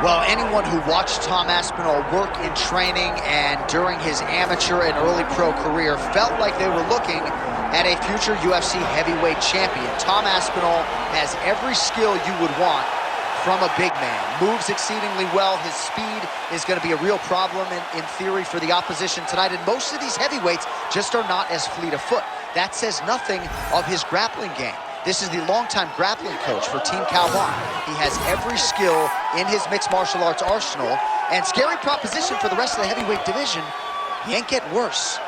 Well, anyone who watched Tom Aspinall work in training and during his amateur and early pro career felt like they were looking at a future UFC heavyweight champion. Tom Aspinall has every skill you would want from a big man. Moves exceedingly well. His speed is going to be a real problem in theory for the opposition tonight. And most of these heavyweights just are not as fleet of foot. That says nothing of his grappling game. This is the longtime grappling coach for Team Calvin. He has every skill in his mixed martial arts arsenal. And scary proposition for the rest of the heavyweight division. He ain't getting worse.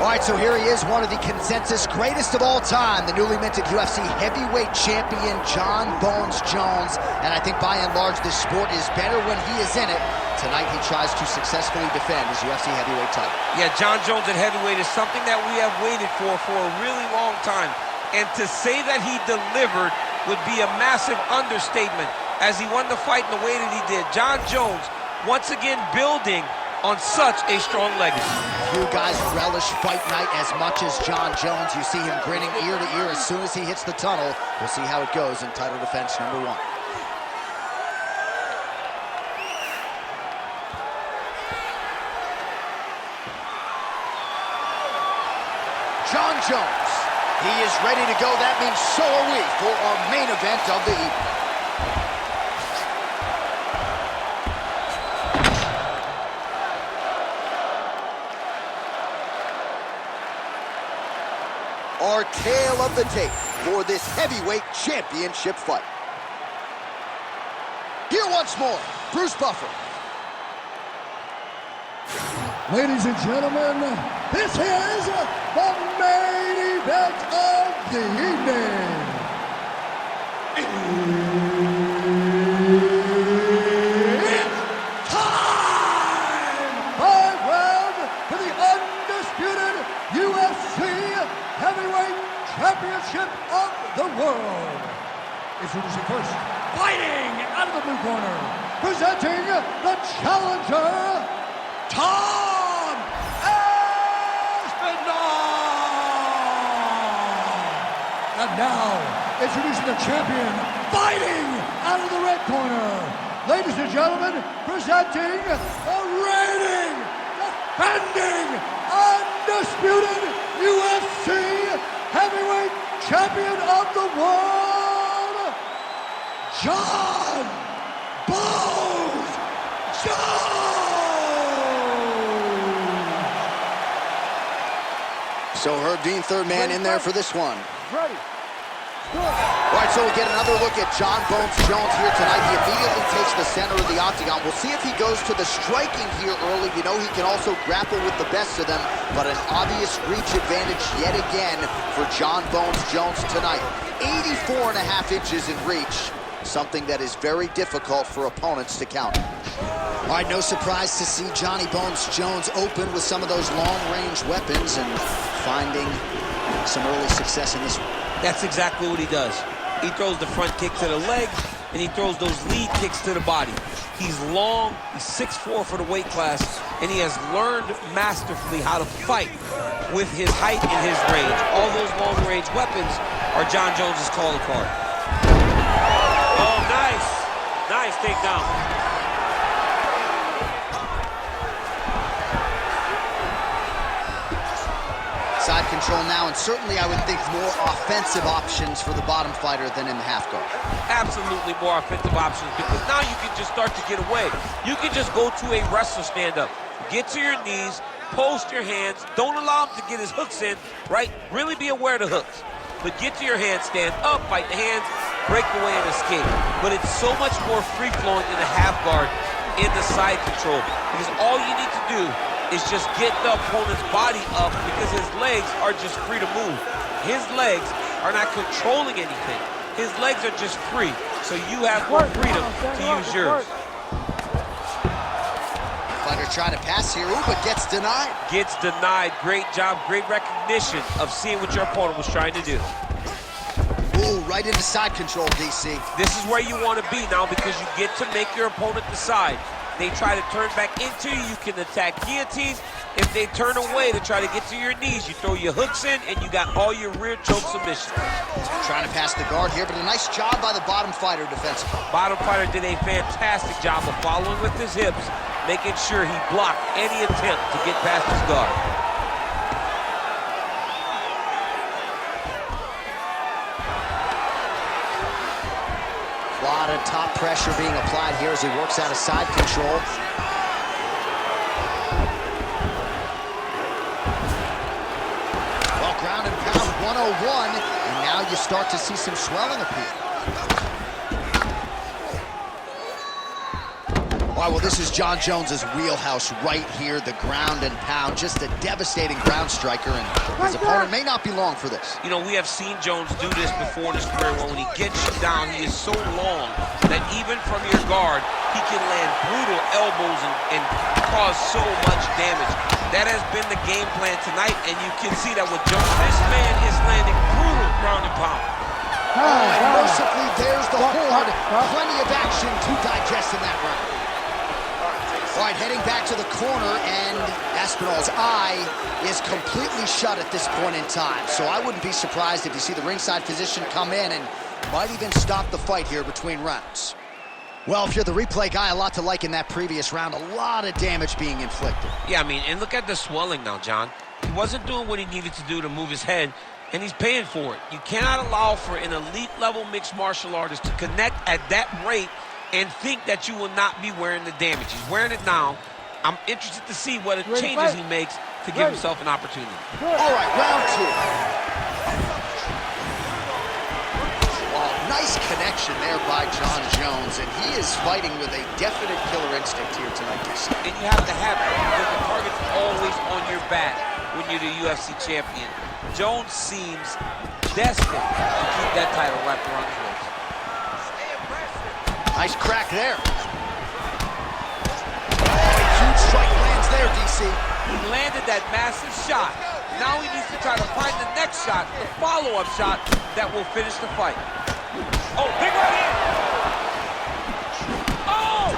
All right, so here he is, one of the consensus greatest of all time, the newly minted UFC heavyweight champion, Jon Bones Jones. And I think by and large, this sport is better when he is in it. Tonight, he tries to successfully defend his UFC heavyweight title. Yeah, Jon Jones at heavyweight is something that we have waited for a really long time. And to say that he delivered would be a massive understatement as he won the fight in the way that he did. Jon Jones, once again, building on such a strong legacy. Few guys relish fight night as much as Jon Jones. You see him grinning ear to ear as soon as he hits the tunnel. We'll see how it goes in title defense number 1. Jon Jones, he is ready to go. That means so are we for our main event of the evening. Our tale of the tape for this heavyweight championship fight. Here once more, Bruce Buffer. Ladies and gentlemen, this is the main event of the evening. It's time! 5 rounds for the undisputed UFC Heavyweight Championship of the world. Introducing first, fighting out of the blue corner, presenting the challenger, Tom Aspinall. And now, introducing the champion, fighting out of the red corner. Ladies and gentlemen, presenting the reigning, defending, undisputed UFC heavyweight champion of the world, Jon Bones Jones. So Herb Dean, third man in there for this one. Ready. All right, so we'll get another look at Jon Bones Jones here tonight. He immediately takes the center of the octagon. We'll see if he goes to the striking here early. You know he can also grapple with the best of them, but an obvious reach advantage yet again for Jon Bones Jones tonight. 84.5 inches in reach, something that is very difficult for opponents to counter. All right, no surprise to see Johnny Bones Jones open with some of those long-range weapons and finding some early success in this one. That's exactly what he does. He throws the front kick to the leg, and he throws those lead kicks to the body. He's long, he's 6'4" for the weight class, and he has learned masterfully how to fight with his height and his range. All those long-range weapons are Jon Jones's calling card. Oh, nice. Nice takedown. Side control now, and certainly I would think more offensive options for the bottom fighter than in the half guard. Absolutely more offensive options, because now you can just start to get away. You can just go to a wrestler stand-up. Get to your knees, post your hands, don't allow him to get his hooks in, right? Really be aware of the hooks. But get to your hands, stand up, fight the hands, break away and escape. But it's so much more free-flowing in the half guard in the side control, because all you need to do is just get the opponent's body up, because his legs are just free to move. His legs are not controlling anything. His legs are just free. so you have more freedom to use yours. Fighter trying to pass here, ooh, but gets denied. Gets denied. Great job, great recognition of seeing what your opponent was trying to do. Ooh, right into side control, DC. This is where you want to be now because you get to make your opponent decide. They try to turn back into you, you can attack guillotines. If they turn away to try to get to your knees, you throw your hooks in and you got all your rear choke submissions. Trying to pass the guard here, but a nice job by the bottom fighter defensively. Bottom fighter did a fantastic job of following with his hips, making sure he blocked any attempt to get past his guard. A lot of top pressure being applied here as he works out of side control. Well, ground and pound 101, and now you start to see some swelling appear. All right, well, this is John Jones's wheelhouse right here, the ground and pound, just a devastating ground striker, and his opponent may not be long for this. You know, we have seen Jones do this before in his career, where when he gets you down, he is so long that even from your guard, he can land brutal elbows and cause so much damage. That has been the game plan tonight, and you can see that with Jones, this man is landing brutal ground and pound. And mercifully, there's the horde. Plenty of action to digest in that round. All right, heading back to the corner, and Aspinall's eye is completely shut at this point in time. So I wouldn't be surprised if you see the ringside physician come in and might even stop the fight here between rounds. Well, if you're the replay guy, a lot to like in that previous round. A lot of damage being inflicted. Yeah, I mean, and look at the swelling now, John. He wasn't doing what he needed to do to move his head, and he's paying for it. You cannot allow for an elite-level mixed martial artist to connect at that rate and think that you will not be wearing the damage. He's wearing it now. I'm interested to see what changes he makes to give himself an opportunity. All right, round two. Oh, nice connection there by John Jones, and he is fighting with a definite killer instinct here tonight, DC. And you have to have it because the target's always on your back when you're the UFC champion. Jones seems destined to keep that title wrapped around his waist. Nice crack there. Huge strike lands there, DC. He landed that massive shot. Now he needs to try to find the next shot, the follow-up shot that will finish the fight. Oh, big right hand. Oh!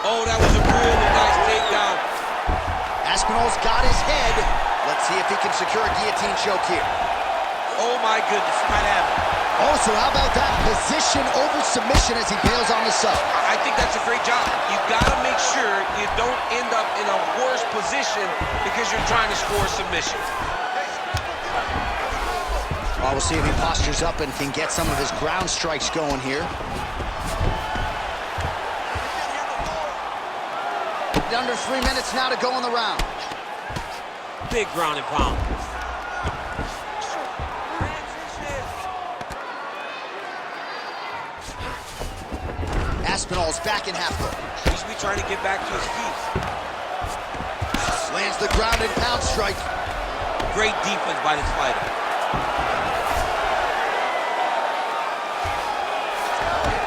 Oh, that was a really nice takedown. Aspinall's got his head. Let's see if he can secure a guillotine choke here. Oh my goodness, might have it. Oh, so how about that position over submission as he bails on the sub? I think that's a great job. You gotta make sure you don't end up in a worse position because you're trying to score a submission. Well, we'll see if he postures up and can get some of his ground strikes going here. Under 3 minutes now to go in the round. Big ground and pound. Aspinall's back in half guard. He should be trying to get back to his feet. Lands the ground and pound strike. Great defense by this fighter.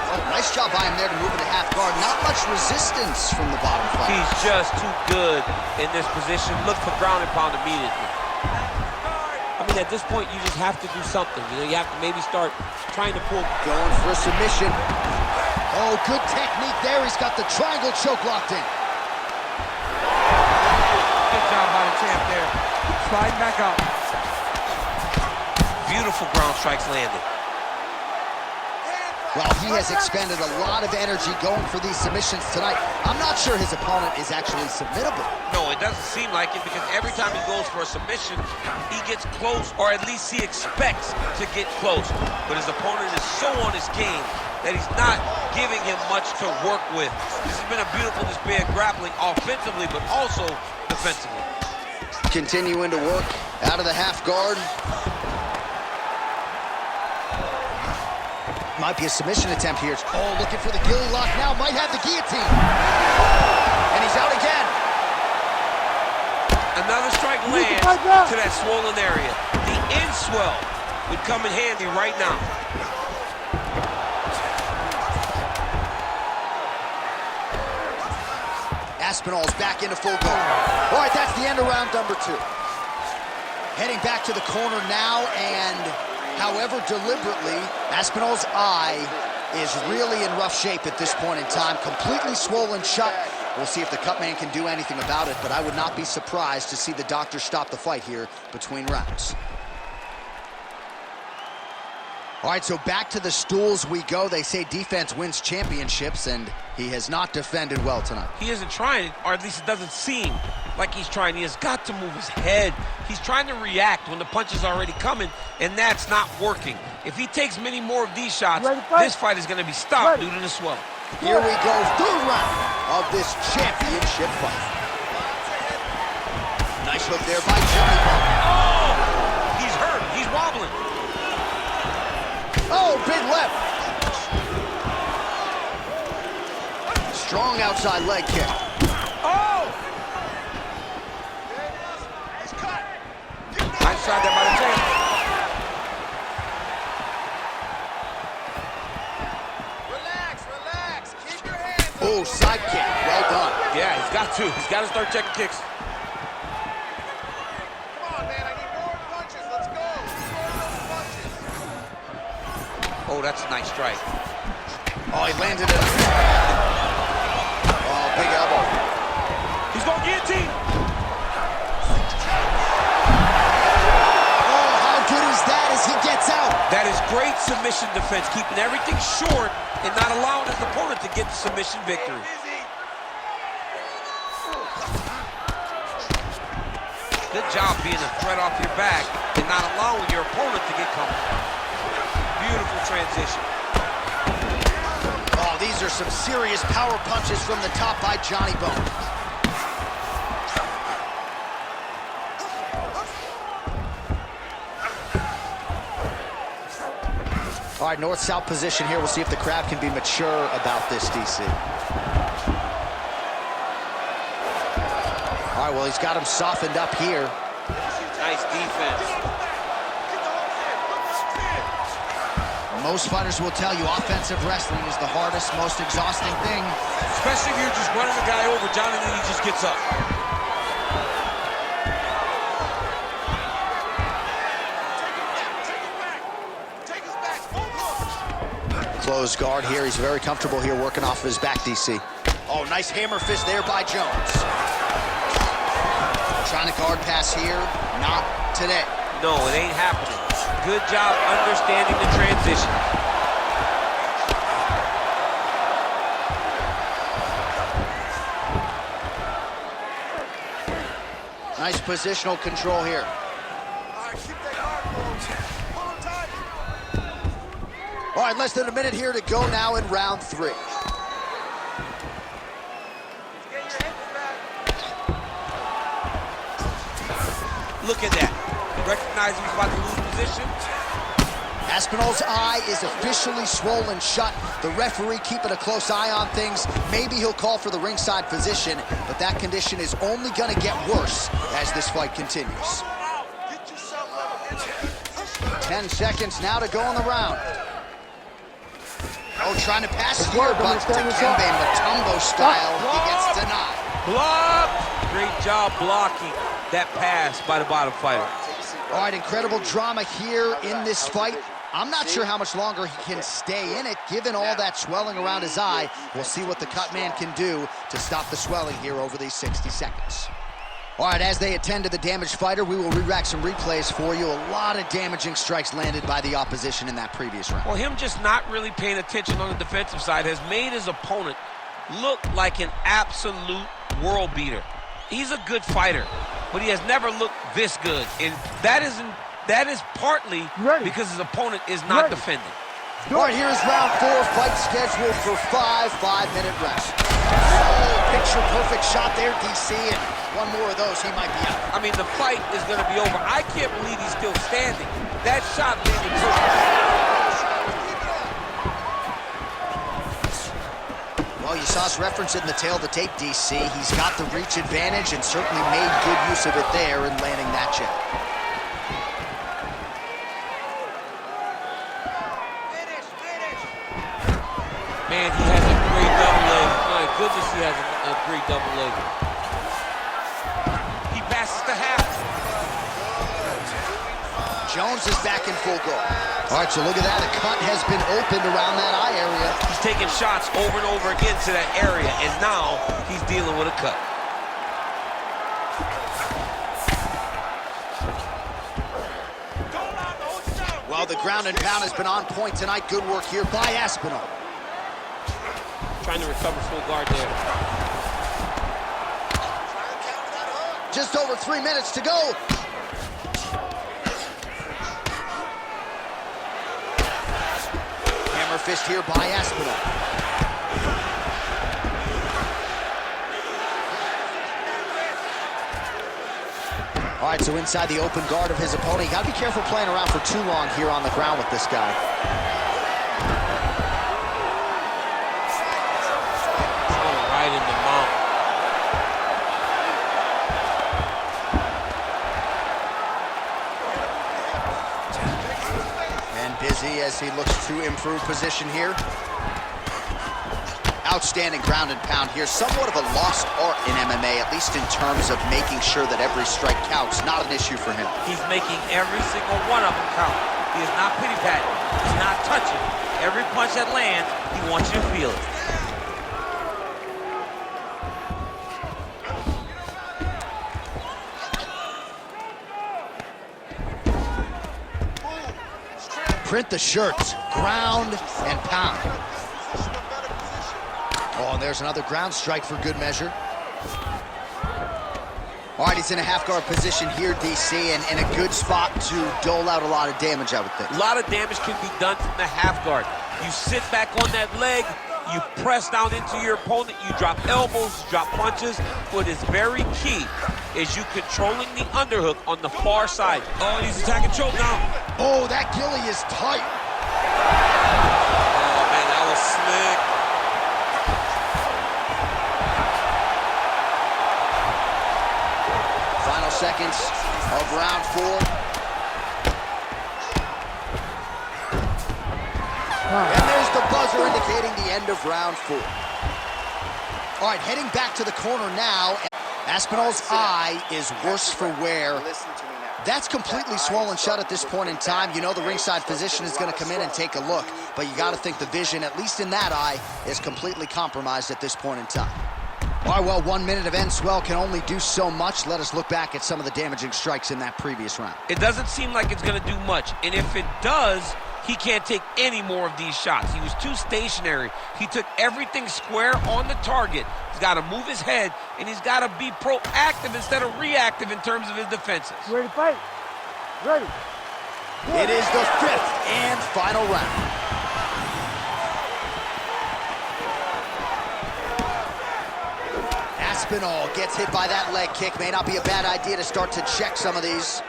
Oh, nice job by him there to move into half guard. Not much resistance from the bottom fighter. He's just too good in this position. Look for ground and pound immediately. I mean, at this point, you just have to do something. You know, you have to maybe start trying to pull. Going for a submission. Oh, good technique there. He's got the triangle choke locked in. Good job by the champ there. Sliding back up. Beautiful ground strikes landed. Well, he has expended a lot of energy going for these submissions tonight. I'm not sure his opponent is actually submittable. No, it doesn't seem like it because every time he goes for a submission, he gets close, or at least he expects to get close. But his opponent is so on his game that he's not giving him much to work with. This has been a beautiful display of grappling offensively, but also defensively. Continuing to work out of the half guard. Might be a submission attempt here. Oh, looking for the gilly lock now. Might have the guillotine. And he's out again. Another strike lands to that swollen area. The end swell would come in handy right now. Aspinall's back into full guard. All right, that's the end of round number 2. Heading back to the corner now, and however deliberately, Aspinall's eye is really in rough shape at this point in time, completely swollen shut. We'll see if the cut man can do anything about it, but I would not be surprised to see the doctor stop the fight here between rounds. All right, so back to the stools we go. They say defense wins championships, and he has not defended well tonight. He isn't trying, or at least it doesn't seem like he's trying. He has got to move his head. He's trying to react when the punch is already coming, and that's not working. If he takes many more of these shots, this fight is going to be stopped due to the swelling. Here we go, 3rd round of this championship fight. Nice hook there by Johnny. Oh! He's hurt. He's wobbling. Oh, big left. Strong outside leg kick. Oh! Nice shot there by the champ. Relax. Keep your hands up. Oh, side kick. Well done. Yeah, he's got to. He's got to start checking kicks. Come on, man. I need more punches. Let's go. More those punches. Oh, that's a nice strike. Oh, he landed it. Oh, big elbow. He's going to guillotine. Oh, how good is that as he gets out? That is great submission defense, keeping everything short and not allowing his opponent to get the submission victory. Good job being a threat off your back and not allowing your opponent to get comfortable. Beautiful transition. Oh, these are some serious power punches from the top by Johnny Bone. All right, north-south position here. We'll see if the crowd can be mature about this, DC. All right, well, he's got him softened up here. Nice defense. Most fighters will tell you offensive wrestling is the hardest, most exhausting thing. Especially if you're just running the guy over, John, and then he just gets up. Closed guard here. He's very comfortable here working off of his back, DC. Oh, nice hammer fist there by Jones. Trying to guard pass here. Not today. No, it ain't happening. Good job understanding the transition. Nice positional control here. All right, keep that guard, folks. Hold on tight. All right, less than a minute here to go now in round 3. Get your hips back. Look at that. Recognizing he's about to lose position. Aspinall's eye is officially swollen shut. The referee keeping a close eye on things. Maybe he'll call for the ringside physician, but that condition is only going to get worse as this fight continues. Get yourself level. 10 seconds now to go in the round. Oh, trying to pass here, but Dikembe Mutombo style, he gets denied. Block! Great job blocking that pass by the bottom fighter. All right, incredible drama here in this fight. I'm not sure how much longer he can stay in it, given all that swelling around his eye. We'll see what the cut man can do to stop the swelling here over these 60 seconds. All right, as they attend to the damaged fighter, we will re-rack some replays for you. A lot of damaging strikes landed by the opposition in that previous round. Well, him just not really paying attention on the defensive side has made his opponent look like an absolute world beater. He's a good fighter, but he has never looked this good, and that is partly because his opponent is not defending. All right, here's round 4, fight scheduled for 5 5-minute rounds. Oh, picture-perfect shot there, DC, and one more of those, he might be out. I mean, the fight is going to be over. I can't believe he's still standing. That shot landed perfect. Well, you saw us reference it in the tail of the tape, DC. He's got the reach advantage and certainly made good use of it there in landing that jab. Agreed, double leg. He passes to half. Jones is back in full guard. All right, so look at that. A cut has been opened around that eye area. He's taking shots over and over again to that area, and now he's dealing with a cut. Well, the ground and pound has been on point tonight. Good work here by Aspinall. Trying to recover full guard there. Just over 3 minutes to go. Hammer fist here by Aspinall. All right, so inside the open guard of his opponent. You got to be careful playing around for too long here on the ground with this guy. Right in the mouth. And busy as he looks to improve position here. Outstanding ground and pound here. Somewhat of a lost art in MMA, at least in terms of making sure that every strike counts. Not an issue for him. He's making every single one of them count. He is not pity-patting. He's not touching. Every punch that lands, he wants you to feel it. Print the shirts. Ground and pound. Oh, and there's another ground strike for good measure. All right, he's in a half-guard position here, DC, and in a good spot to dole out a lot of damage, I would think. A lot of damage can be done from the half guard. You sit back on that leg, you press down into your opponent, you drop elbows, you drop punches. What is very key is you controlling the underhook on the far side. Oh, and he's attacking choke now. Oh, that ghillie is tight. Oh, man, that was slick. Final seconds of round 4. And there's the buzzer indicating the end of round 4. All right, heading back to the corner now. Aspinall's eye is worse for wear. That's completely swollen shut at this point in time. You know the ringside physician is going to come in and take a look, but you got to think the vision, at least in that eye, is completely compromised at this point in time. All right, well, 1 minute of end swell can only do so much. Let us look back at some of the damaging strikes in that previous round. It doesn't seem like it's going to do much, and if it does, he can't take any more of these shots. He was too stationary. He took everything square on the target. He's got to move his head, and he's got to be proactive instead of reactive in terms of his defenses. Ready to fight? Ready. It is the 5th and final round. Aspinall gets hit by that leg kick. May not be a bad idea to start to check some of these.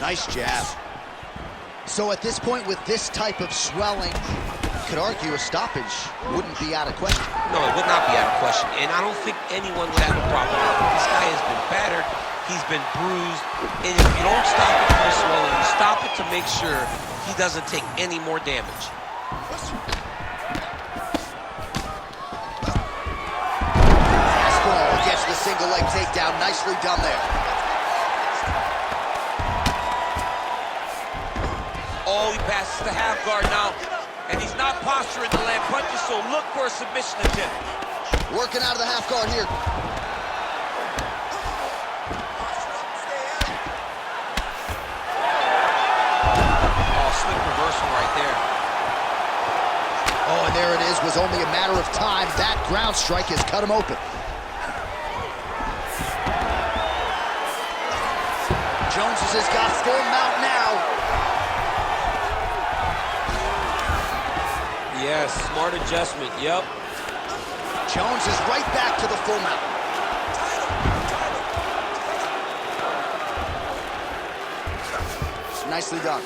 Nice jab. So at this point, with this type of swelling, you could argue a stoppage wouldn't be out of question. No, it would not be out of question, and I don't think anyone would have a problem with it. This guy has been battered, he's been bruised, and if you don't stop it from the swelling, you stop it to make sure he doesn't take any more damage. Aspinall gets the single leg takedown. Nicely done there. Oh, he passes the half guard now, and he's not posturing to land punches, so look for a submission attempt. Working out of the half guard here. Oh, slick reversal right there. Oh, and there it is. Was only a matter of time. That ground strike has cut him open. Jones has got full mount now. Yes, smart adjustment, yep. Jones is right back to the full mount. Nicely done.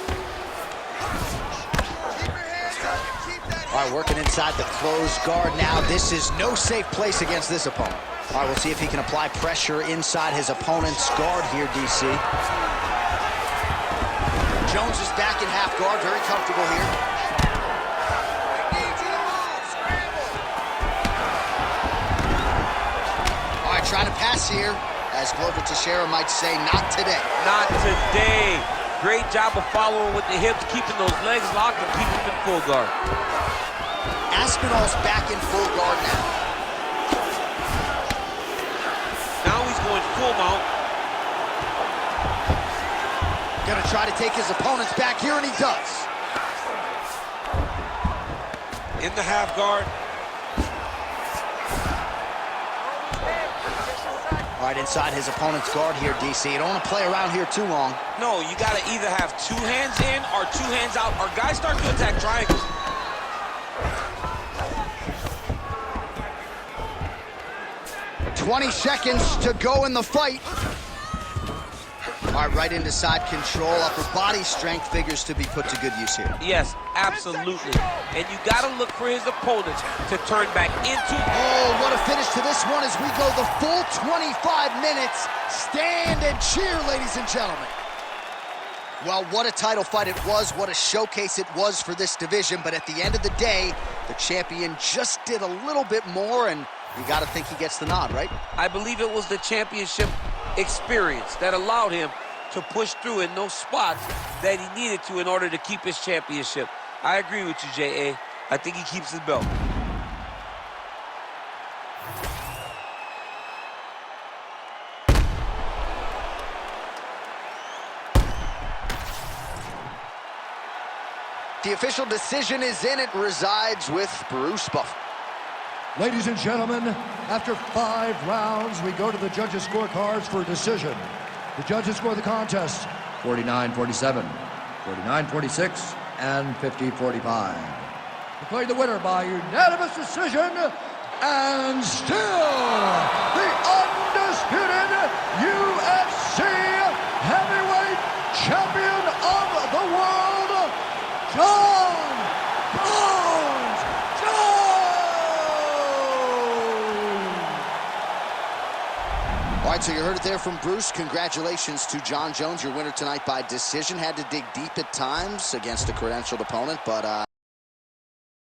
All right, working inside the closed guard now. This is no safe place against this opponent. All right, we'll see if he can apply pressure inside his opponent's guard here, DC. Jones is back in half guard, very comfortable here. All right, trying to pass here, as Glover Teixeira might say, not today. Not today. Great job of following with the hips, keeping those legs locked and keeping them in full guard. Aspinall's back in full guard now. Now he's going full mount. Gonna try to take his opponents back here, and he does. In the half guard. All right, inside his opponent's guard here, DC. You don't want to play around here too long. No, you got to either have 2 hands in or 2 hands out, or guys start to attack triangles. "20 seconds to go in the fight." All right, right into side control. Upper body strength figures to be put to good use here. Yes, absolutely. And you got to look for his opponents to turn back into... Oh, what a finish to this one as we go the full 25 minutes. Stand and cheer, ladies and gentlemen. Well, what a title fight it was. What a showcase it was for this division. But at the end of the day, the champion just did a little bit more, and you got to think he gets the nod, right? I believe it was the championship experience that allowed him to push through in those spots that he needed to in order to keep his championship. I agree with you, J.A. I think he keeps his belt. The official decision is in. It resides with Bruce Buffer. Ladies and gentlemen, after 5 rounds, we go to the judges' scorecards for a decision. The judges score the contest 49-47, 49-46, and 50-45. Declared the winner by unanimous decision, and still the undisputed UFC heavyweight champion of the world, Jon Bones All right, so you heard it there from Bruce. Congratulations to Jon Jones, your winner tonight by decision. Had to dig deep at times against a credentialed opponent, but